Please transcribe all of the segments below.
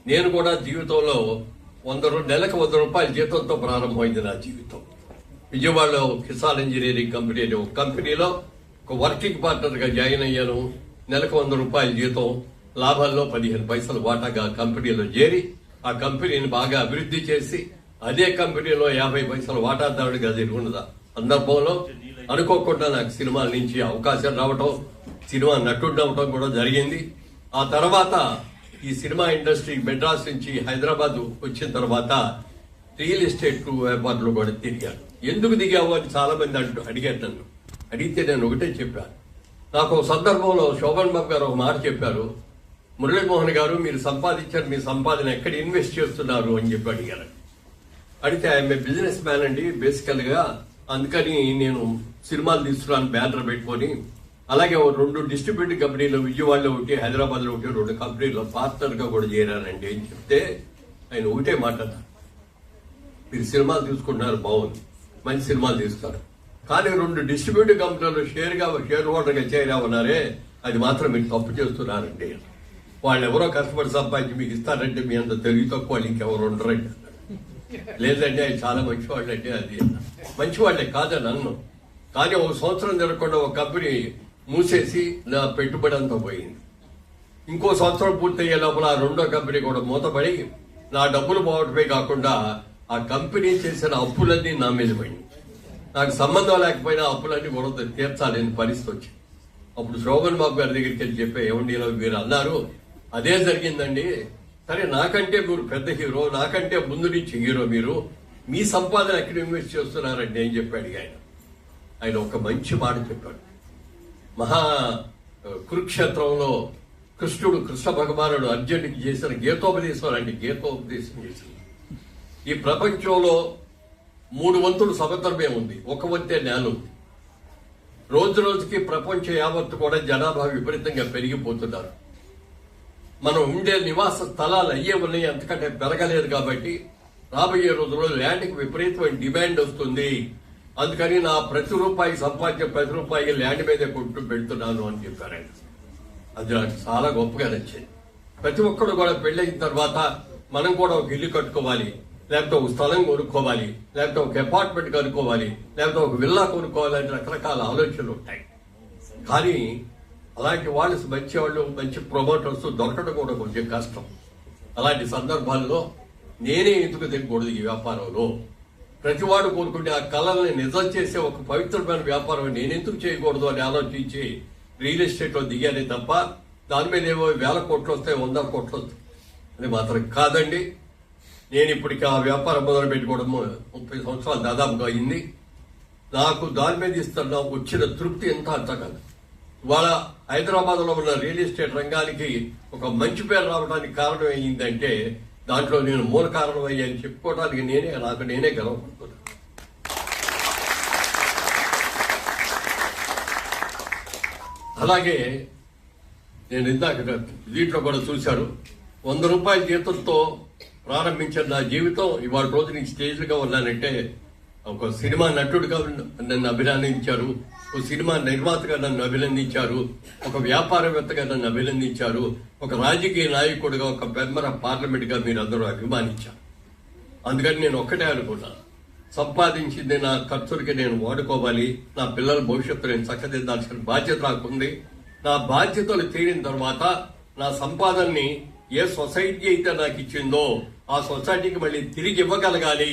నేను కూడా జీవితంలో నెలకు 100 రూపాయల జీతంతో ప్రారంభమైంది నా జీవితం. విజయవాడలో కిసాన్ ఇంజనీరింగ్ కంపెనీ అనే ఒక కంపెనీలో ఒక వర్కింగ్ పార్ట్నర్ గా జాయిన్ అయ్యాను. నెలకు 100 రూపాయల జీతం, లాభాల్లో 15 పైసలు వాటాగా కంపెనీలో చేరి ఆ కంపెనీని బాగా అభివృద్ధి చేసి అదే కంపెనీలో 50 పైసలు వాటాదారుడిగా తిరుగున్నదా సందర్భంలో అనుకోకుండా నాకు సినిమాల నుంచి అవకాశం రావటం, సినిమా నటుడు అవటం కూడా జరిగింది. ఆ తర్వాత ఈ సినిమా ఇండస్ట్రీ మెడ్రాస్ నుంచి హైదరాబాద్ వచ్చిన తర్వాత రియల్ ఎస్టేట్ వ్యాపారంలో కూడా తిరిగాను. ఎందుకు దిగావు అని చాలా మంది అడిగారు నన్ను. అడిగితే నేను ఒకటే చెప్పాను. నాకు ఒక సందర్భంలో శోభన్ బాబు గారు ఒక మాట చెప్పారు, మురళీమోహన్ గారు మీరు సంపాదించారు, మీ సంపాదన ఎక్కడ ఇన్వెస్ట్ చేస్తున్నారు అని చెప్పి అడిగారు. అడిగితే ఆయన బిజినెస్ మ్యాన్ అండి బేసికల్ గా, అందుకని నేను సినిమాలు తీస్తున్నాను బ్యానర్ పెట్టుకొని, అలాగే 2 డిస్ట్రిబ్యూటింగ్ కంపెనీలు విజయవాడలో ఒకటి, హైదరాబాద్ లో ఒకటి, 2 కంపెనీల్లో పార్ట్నర్ గా కూడా చేరానండి అని చెప్తే ఆయన ఒకటే మాట్లాడారు, మీరు సినిమాలు తీసుకుంటున్నారు బాగుంది, మంచి సినిమాలు తీస్తారు, కానీ 2 డిస్ట్రిబ్యూటింగ్ కంపెనీలు షేర్ హోల్డర్ గా చేరామన్నారే, అది మాత్రం మీరు తప్పు చేస్తున్నారండి. వాళ్ళు ఎవరో కష్టపడి సంపాదించి మీకు ఇస్తారంటే మీ అంత తెలివి తక్కువ వాళ్ళు ఇంకెవరు ఉండరండి. లేదంటే ఆయన చాలా మంచివాళ్ళు అంటే అది మంచివాళ్లే కాదని అన్ను. కానీ 1 సంవత్సరం జరగకుండా ఒక కంపెనీ మూసేసి నా పెట్టుబడి అంతా పోయింది. ఇంకో సంవత్సరం పూర్తయ్యే లోపల 2వ కంపెనీ కూడా మూతపడి నా డబ్బులు పోవటమే కాకుండా ఆ కంపెనీ చేసిన అప్పులన్నీ నా మీద పోయింది. నాకు సంబంధం లేకపోయినా అప్పులన్నీ కూడా తీర్చాలని పరిస్థితి వచ్చింది. అప్పుడు శోభన్ బాబు గారి దగ్గరికి వెళ్ళి చెప్పే, ఏమండి ఇలా మీరు అన్నారు, అదే జరిగిందండి. సరే, నాకంటే మీరు పెద్ద హీరో, నాకంటే ముందు నుంచి హీరో, మీరు మీ సంపాదన ఎక్కడ ఇన్వెస్ట్ చేస్తున్నారండి అని చెప్పాడు ఆయన ఒక మంచి మాట చెప్పాడు. కురుక్షేత్రంలో కృష్ణ భగవానుడు అర్జునుడికి చేసిన గీతోపదేశం లాంటి గీతోపదేశం చేసింది. ఈ ప్రపంచంలో 3 వంతులు సముద్రమే ఉంది, 1 వంతే నేల ఉంది. రోజు రోజుకి ప్రపంచ యావత్తు కూడా జనాభా విపరీతంగా పెరిగిపోతున్నారు. మనం ఉండే నివాస స్థలాలు అయ్యే ఉన్నాయి, అంతకంటే పెరగలేదు. కాబట్టి రాబోయే రోజుల్లో ల్యాండ్కి విపరీతమైన డిమాండ్ వస్తుంది. అందుకని నా ప్రతి రూపాయి సంపాదించే ప్రతి రూపాయి ల్యాండ్ మీదే కొట్టు పెడుతున్నాను అని చెప్పారు ఆయన. అది నాకు చాలా గొప్పగా నచ్చింది. ప్రతి ఒక్కరు కూడా పెళ్ళైన తర్వాత మనం కూడా ఒక ఇల్లు కట్టుకోవాలి, లేకపోతే ఒక స్థలం కొనుక్కోవాలి, లేకపోతే ఒక అపార్ట్మెంట్ కొనుక్కోవాలి, లేకపోతే ఒక విల్లా కొనుక్కోవాలి అని రకరకాల ఆలోచనలు ఉంటాయి. కానీ అలాంటి వాళ్ళు మంచి ప్రమోటర్స్ దొరకడం కూడా కొంచెం కష్టం. అలాంటి సందర్భాల్లో నేనే ఎందుకు దిగకూడదు ఈ వ్యాపారంలో? ప్రతివాడు కోరుకుంటే ఆ కళల్ని నిజం చేసే ఒక పవిత్రమైన వ్యాపారం నేనెందుకు చేయకూడదు అని ఆలోచించి రియల్ ఎస్టేట్ లో దిగానే తప్ప దాని మీద ఏవో 1000 కోట్లు వస్తాయి, 100 కోట్లు వస్తాయి అది మాత్రం కాదండి. నేను ఇప్పటికి ఆ వ్యాపారం మొదలు పెట్టుకోవడము 30 సంవత్సరాలు దాదాపుగా అయింది. నాకు దాని మీద ఇస్తున్న వచ్చిన తృప్తి ఎంత అంతకాదు. ఇవాళ హైదరాబాద్ లో ఉన్న రియల్ ఎస్టేట్ రంగానికి ఒక మంచి పేరు రావడానికి కారణం ఏంటంటే దాంట్లో నేను మూల కారణం అయ్యాని చెప్పుకోవడానికి నాకు నేనే గర్వపడుతున్నాను. అలాగే నేను ఇందాక దీంట్లో కూడా చూశాను, 100 రూపాయల జీతంతో ప్రారంభించిన నా జీవితం ఇవాళ రోజు నేను స్టేజ్గా ఉన్నానంటే ఒక సినిమా నటుడిగా నన్ను అభినందించారు, ఒక సినిమా నిర్మాతగా నన్ను అభినందించారు, ఒక వ్యాపారవేత్తగా నన్ను అభినందించారు, ఒక రాజకీయ నాయకుడిగా, ఒక మెంబర్ ఆఫ్ పార్లమెంట్ గా మీరు అందరూ అభిమానించారు. అందుకని నేను ఒక్కటే అనుకున్నా, సంపాదించింది నా ఖర్చులకి నేను వాడుకోవాలి, నా పిల్లల భవిష్యత్తు నేను చక్కదిద్దాల్సిన బాధ్యత నాకుంది. నా బాధ్యతలు తీరిన తర్వాత నా సంపాదనని ఏ సొసైటీ అయితే నాకు ఇచ్చిందో ఆ సొసైటీకి మళ్ళీ తిరిగి ఇవ్వగలగాలి,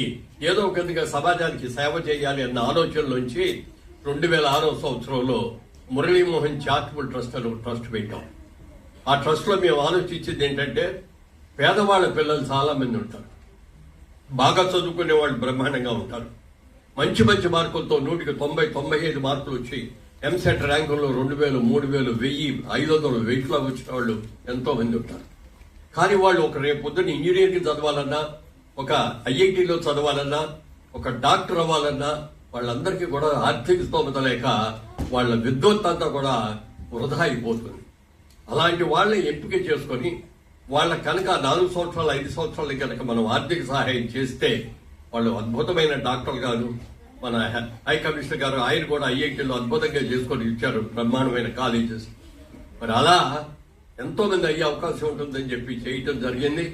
ఏదో ఒక విధంగా సమాజానికి సేవ చేయాలి అన్న ఆలోచనలోంచి 2006వ సంవత్సరంలో మురళీమోహన్ చారిటబుల్ ట్రస్ట్ అని ట్రస్ట్ పెట్టాం. ఆ ట్రస్ట్ లో మేము ఆలోచించింది ఏంటంటే, పేదవాళ్ల పిల్లలు చాలా మంది ఉంటారు, బాగా చదువుకునే వాళ్ళు బ్రహ్మాండంగా ఉంటారు, మంచి మార్కులతో 100కి 90, 95 మార్కులు వచ్చి ఎంసెట్ ర్యాంకుల్లో 2000, 3000, 1000, 500 వెయిట్లో వచ్చిన వాళ్ళు ఎంతో మంది ఉంటారు. కానీ వాళ్ళు ఒక రేపు పొద్దున్న ఇంజనీరింగ్ చదవాలన్నా, ఒక ఐఐటీలో చదవాలన్నా, ఒక డాక్టర్ అవ్వాలన్నా వాళ్ళందరికీ కూడా ఆర్థిక స్తోమత లేక వాళ్ళ విద్వత్తంతా కూడా వృధా అయిపోతుంది. అలాంటి వాళ్ళని ఎంపిక చేసుకొని వాళ్ళ కనుక 4 సంవత్సరాలు 5 సంవత్సరాలు కనుక మనం ఆర్థిక సహాయం చేస్తే వాళ్ళు అద్భుతమైన డాక్టర్ గారు, మన హై కమిషనర్ గారు ఆయన కూడా ఐఐటీలో అద్భుతంగా చేసుకొని ఇచ్చారు, బ్రహ్మాండమైన కాలేజెస్. మరి అలా ఎంతో మంది అయ్యే అవకాశం ఉంటుందని చెప్పి చేయటం జరిగింది.